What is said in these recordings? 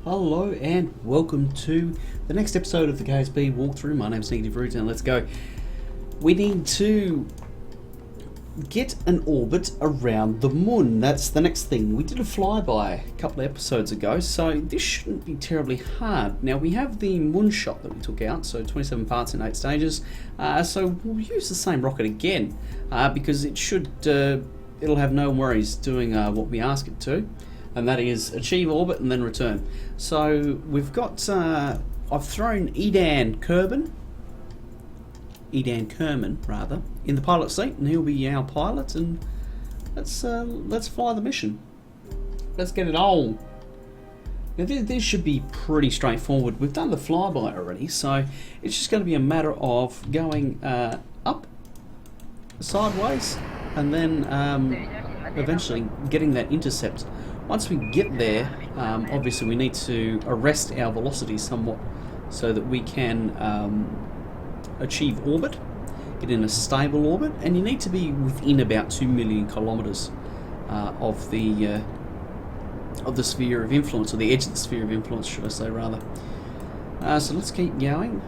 Hello and welcome to the next episode of the KSP walkthrough. My name's Negative Roots and let's go. We need to get an orbit around the Mun. That's the next thing. We did a flyby a couple of episodes ago, so this shouldn't be terribly hard. Now we have the Munshot that we took out, so 27 parts in 8 stages. So we'll use the same rocket again because it should, it'll have no worries doing what we ask it to. And that is achieve orbit and then return. So we've got, I've thrown Edan Kerman rather, in the pilot seat, and he'll be our pilot. And let's fly the mission. Let's get it on. Now this should be pretty straightforward. We've done the flyby already, so it's just going to be a matter of going up, sideways, and then eventually getting that intercept. Once we get there, obviously we need to arrest our velocity somewhat so that we can achieve orbit, get in a stable orbit, and you need to be within about 2 million kilometers of the sphere of influence, or the edge of the sphere of influence, should I say rather. So let's keep going.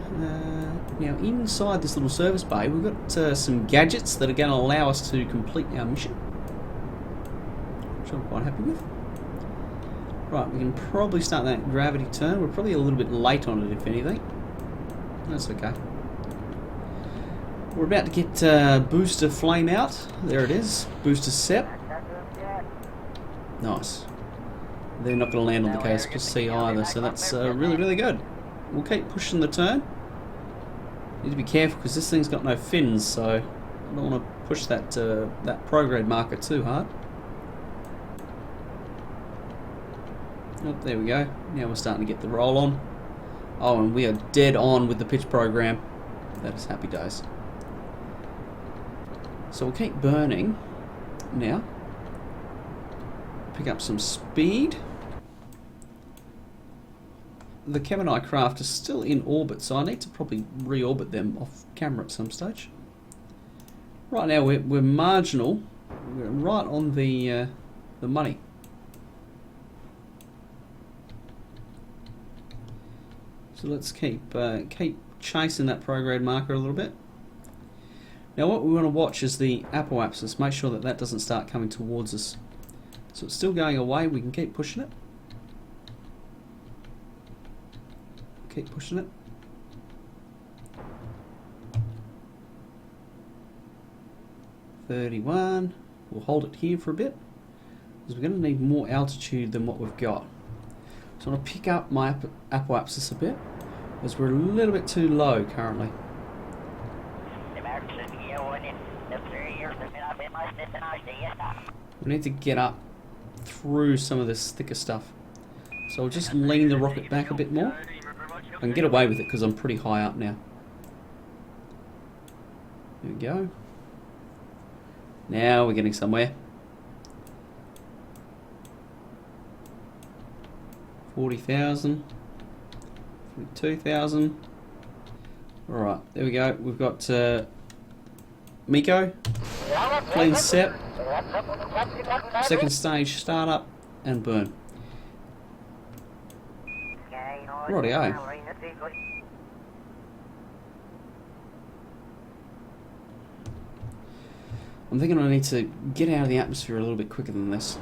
Now inside this little service bay we've got some gadgets that are going to allow us to complete our mission, which I'm quite happy with. Right, we can probably start that gravity turn. We're probably a little bit late on it, if anything. That's okay. We're about to get booster flame out. There it is. Booster set. Nice. They're not going to land on the KSP either, so that's really, really good. We'll keep pushing the turn. Need to be careful because this thing's got no fins, so I don't want to push that that prograde marker too hard. Oh, there we go. Now we're starting to get the roll on. Oh, and we are dead on with the pitch program. That is happy days. So we'll keep burning now. Pick up some speed. The Gemini craft is still in orbit, so I need to probably reorbit them off camera at some stage. Right now we're marginal. We're right on the money. So let's keep chasing that prograde marker a little bit. Now what we want to watch is the apoapsis. Make sure that that doesn't start coming towards us. So it's still going away. We can keep pushing it. Keep pushing it. .31. We'll hold it here for a bit because we're going to need more altitude than what we've got. So I want to pick up my apoapsis a bit, because we're a little bit too low currently. We need to get up through some of this thicker stuff. So I'll just lean the rocket back a bit more. I can get away with it because I'm pretty high up now. There we go. Now we're getting somewhere. 40,000, 42,000. Alright, there we go. We've got Miko, clean set, second stage startup, and burn. Rightio. I'm thinking I need to get out of the atmosphere a little bit quicker than this.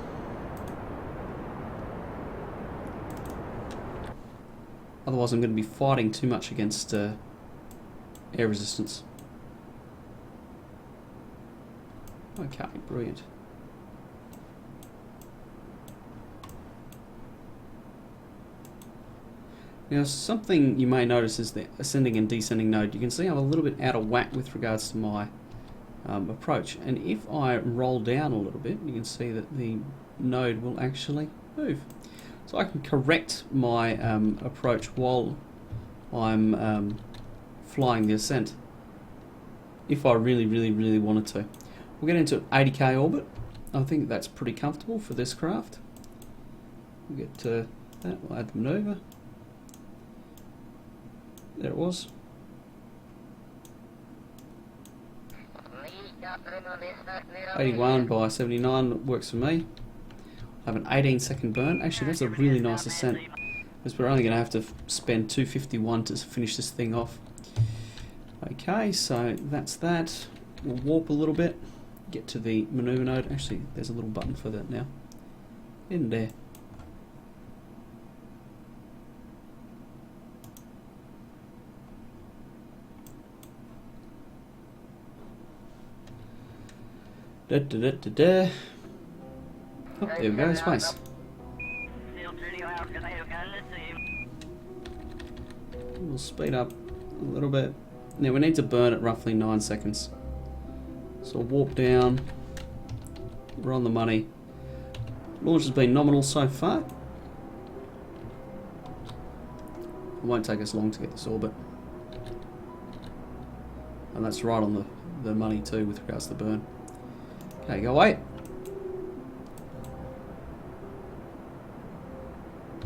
Otherwise I'm going to be fighting too much against air resistance. Okay, brilliant. Now something you may notice is the ascending and descending node. You can see I'm a little bit out of whack with regards to my approach. And if I roll down a little bit, you can see that the node will actually move. So I can correct my approach while I'm flying the ascent, if I really, really, really wanted to. We'll get into 80k orbit. I think that's pretty comfortable for this craft. We'll get to that, we'll add the maneuver. There it was. .81 by 79 works for me. I have an 18-second burn. Actually, that's a really nice ascent. because we're only going to have to spend 251 to finish this thing off. Okay, so that's that. We'll warp a little bit, get to the maneuver node. Actually, there's a little button for that now. In there. Da, da, da, da, da. Oh, there we go, space. We'll speed up a little bit. Now we need to burn at roughly 9 seconds. So warp down. We're on the money. Launch has been nominal so far. It won't take us long to get this orbit. And that's right on the money too with regards to the burn. Okay, go away.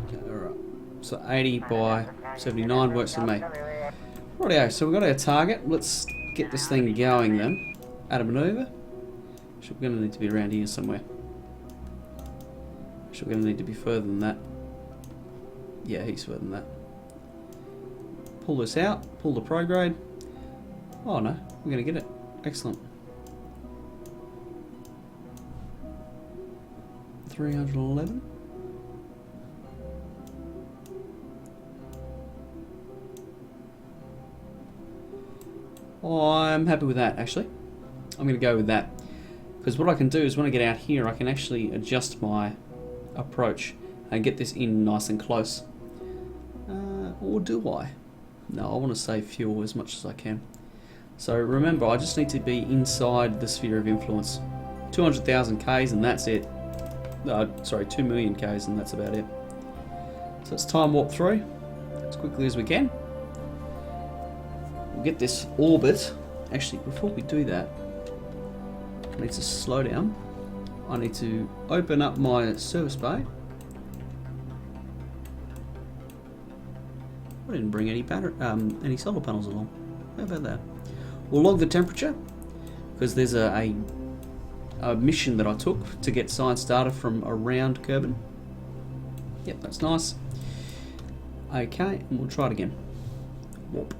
Okay, alright. So 80 by 79 works for me. Rightio, so we've got our target. Let's get this thing going then. Add a maneuver. We're going to need to be around here somewhere. We're going to need to be further than that. Yeah, he's further than that. Pull this out. Pull the prograde. Oh no, we're going to get it. Excellent. 311. Oh, I'm happy with that actually. I'm going to go with that. Because what I can do is when I get out here, I can actually adjust my approach and get this in nice and close. Or do I? No, I want to save fuel as much as I can. So remember, I just need to be inside the sphere of influence. 200,000 Ks and that's it. Sorry, 2 million Ks and that's about it. So let's time warp through as quickly as we can. We'll get this orbit. Actually, before we do that, I need to slow down. I need to open up my service bay. I didn't bring any solar panels along. How about that? We'll log the temperature because there's a mission that I took to get science data from around Kerbin. Yep, that's nice. Okay, and we'll try it again. Warp.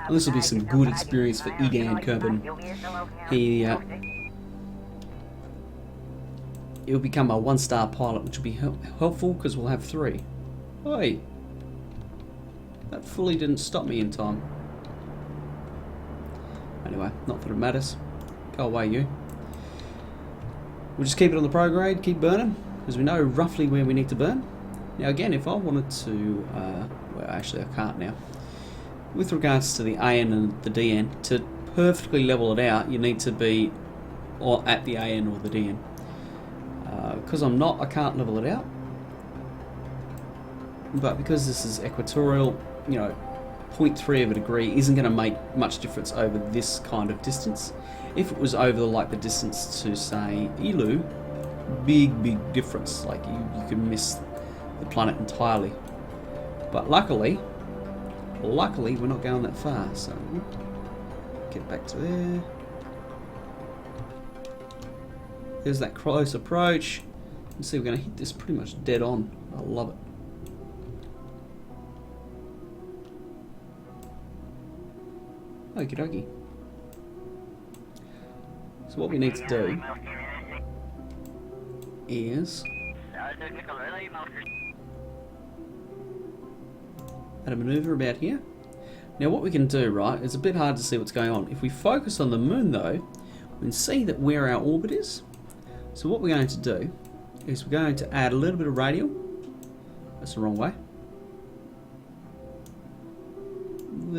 And this will be some good experience for Edan Kerbin. He'll become a 1-star pilot, which will be helpful because we'll have 3. Oi! That fully didn't stop me in time. Anyway, not that it matters. Go away, you. We'll just keep it on the prograde, keep burning, because we know roughly where we need to burn. Now again, if I wanted to, well actually I can't now. With regards to the AN and the DN, to perfectly level it out, you need to be at the AN or the DN. Because I'm not, I can't level it out. But because this is equatorial, you know, 0.3 of a degree isn't going to make much difference over this kind of distance. If it was over like the distance to say Elu, big difference. Like you could miss the planet entirely. But luckily we're not going that far. So get back to there. There's that close approach. You see, we're going to hit this pretty much dead on. I love it. Okie dokie. So what we need to do is add a maneuver about here. Now what we can do, right, it's a bit hard to see what's going on. If we focus on the moon though, we can see that where our orbit is. So what we're going to do is we're going to add a little bit of radial. That's the wrong way. A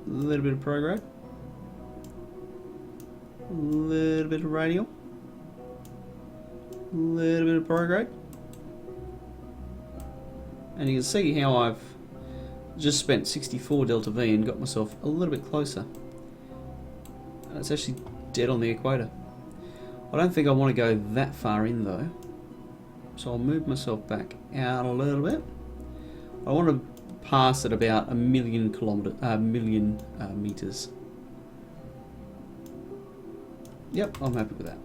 little bit of prograde. A little bit of radial. A little bit of prograde. And you can see how I've just spent 64 delta V and got myself a little bit closer. And it's actually dead on the equator. I don't think I want to go that far in though. So I'll move myself back out a little bit. I want to pass at about a million meters. Yep, I'm happy with that.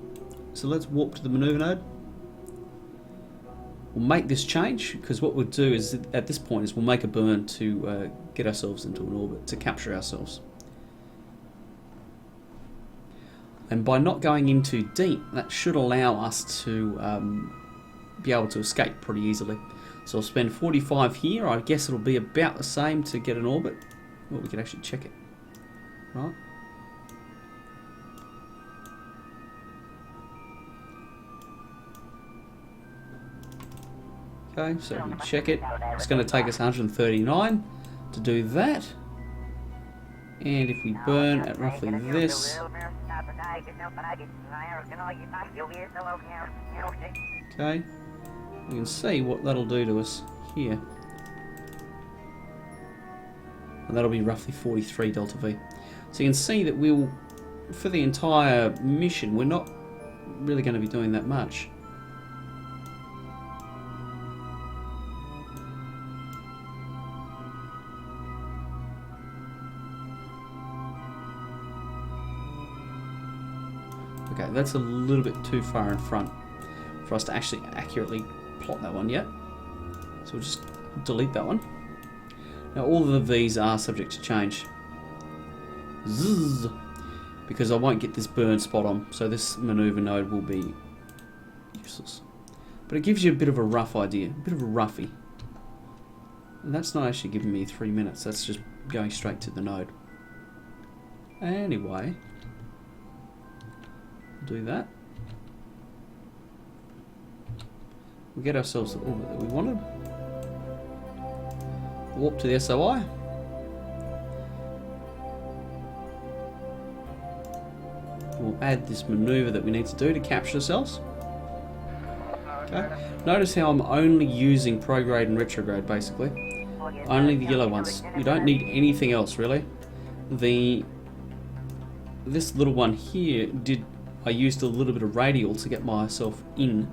So let's warp to the maneuver node. We'll make this change, because what we'll do is, at this point, is we'll make a burn to get ourselves into an orbit, to capture ourselves. And by not going in too deep, that should allow us to be able to escape pretty easily. So I'll spend 45 here. I guess it'll be about the same to get an orbit. Well, we can actually check it. Right. Okay, so we check it. It's going to take us 139 to do that. And if we burn at roughly this... Okay, you can see what that'll do to us here. And that'll be roughly 43 delta V. So you can see that we'll, for the entire mission, we're not really going to be doing that much. Okay, that's a little bit too far in front for us to actually accurately plot that one yet. So we'll just delete that one. Now all of these are subject to change. Zzz, because I won't get this burn spot on, so this maneuver node will be useless. But it gives you a bit of a rough idea, a bit of a roughie. And that's not actually giving me 3 minutes, that's just going straight to the node. Anyway, do that. We'll get ourselves the orbit that we wanted. Warp to the SOI. We'll add this maneuver that we need to do to capture ourselves. Okay. Notice how I'm only using prograde and retrograde basically. Only the yellow ones. You don't need anything else really. This little one here I used a little bit of radial to get myself in,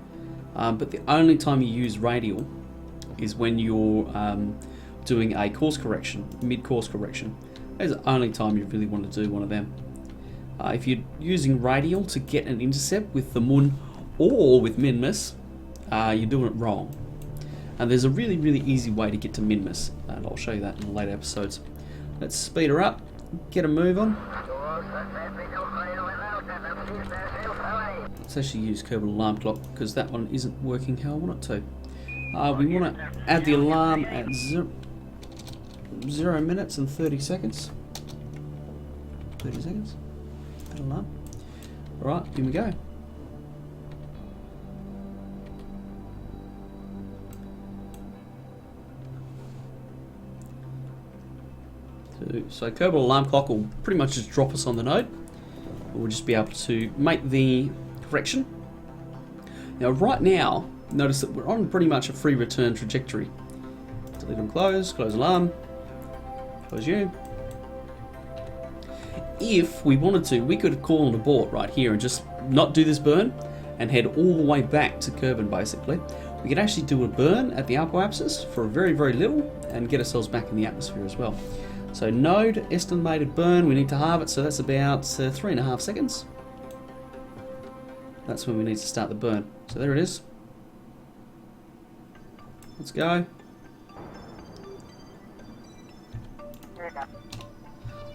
but the only time you use radial is when you're doing a course correction, mid-course correction. That's the only time you really want to do one of them. If you're using radial to get an intercept with the Mun or with Minmus, you're doing it wrong. And there's a really, really easy way to get to Minmus, and I'll show you that in the later episodes. Let's speed her up, get a move on. Let's actually use Kerbal Alarm Clock because that one isn't working how I want it to. We want to add the alarm at 0 minutes and 30 seconds. 30 seconds. Add alarm. Alright, here we go. So Kerbal Alarm Clock will pretty much just drop us on the node. We'll just be able to make the correction. Now right now, notice that we're on pretty much a free return trajectory. Delete and close alarm, close you. If we wanted to, we could call an abort right here and just not do this burn and head all the way back to Kerbin basically. We could actually do a burn at the apoapsis for very, very little and get ourselves back in the atmosphere as well. So node, estimated burn, we need to halve it, so that's about 3.5 seconds. That's when we need to start the burn. So there it is. Let's go.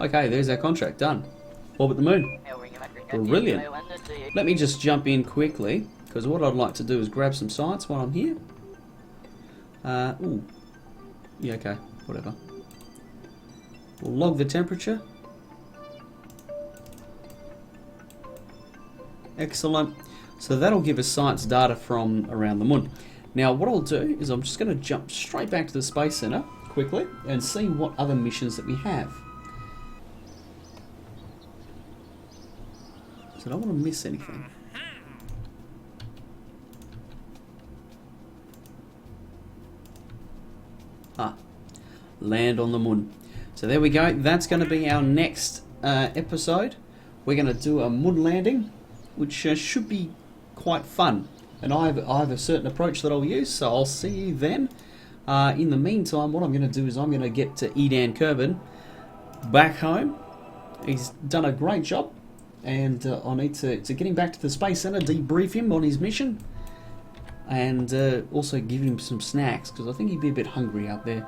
Okay, there's our contract done. Orbit the Mun. Brilliant. Let me just jump in quickly, because what I'd like to do is grab some sights while I'm here. Ooh. Yeah, okay, whatever. We'll log the temperature. Excellent. So that'll give us science data from around the Mun. Now what I'll do is I'm just going to jump straight back to the Space Center quickly and see what other missions that we have. So I don't want to miss anything. Land on the Mun. So there we go. That's going to be our next episode. We're going to do a Mun landing, which should be quite fun. And I have a certain approach that I'll use, so I'll see you then. In the meantime, what I'm going to do is I'm going to get to Edan Kerbin back home. He's done a great job. and I need to get him back to the Space Center, debrief him on his mission, and also give him some snacks, because I think he'd be a bit hungry out there.